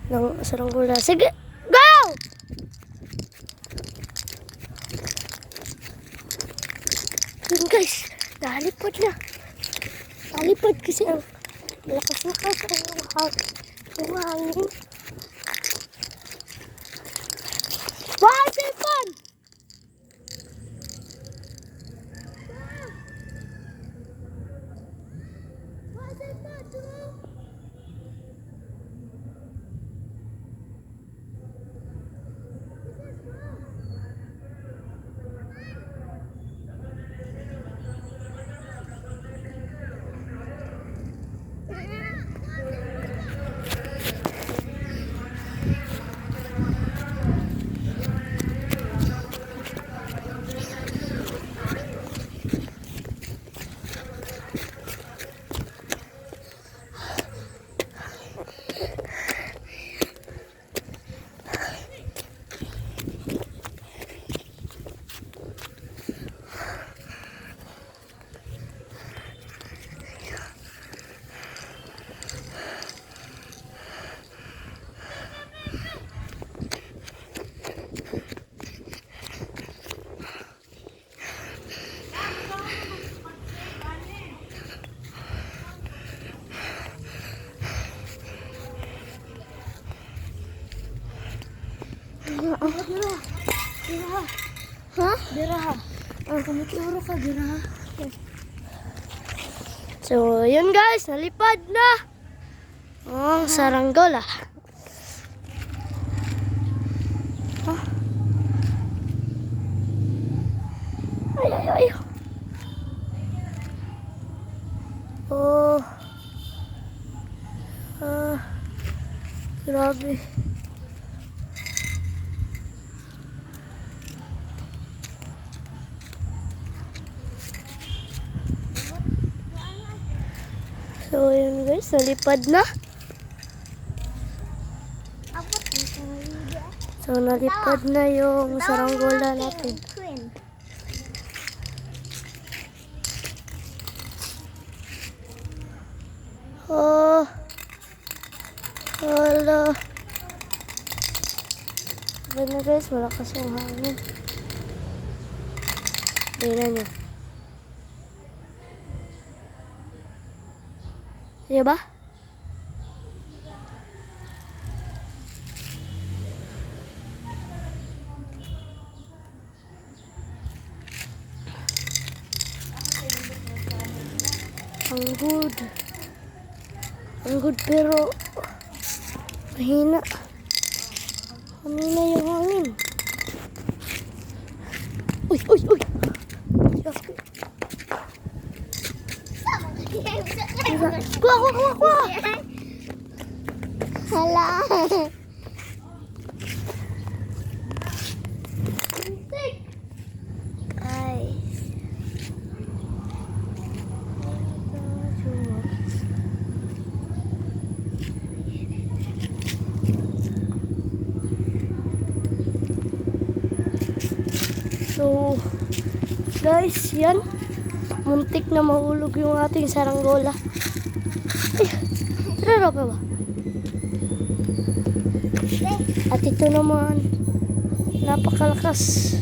ng saranggola. Sige, go! Yun guys, nalipad na. Nalipad kasi ang lakas-lakas ang hangin. Wow, cellphone! Diraha. Ha? Diraha. Kumitiuro ka, diraha. So, yun guys, nalipad na. Oh, saranggola. Ah. Ay, ay, ay. Oh. Grabe. So, yun guys, nalipad na. So, nalipad na yung saranggola natin. Oh. Hala. Ganda guys, malakas yung hangin. Tingnan nyo. Iya ba? Ang good. Ang good pero mahina. Mahina yung hangin. Uy, uy, uy. Kuha. Hala. Ay. So, guys, yan. Muntik na mahulog yung ating saranggola. Ay, tara pa ba? At ito naman, napakalakas.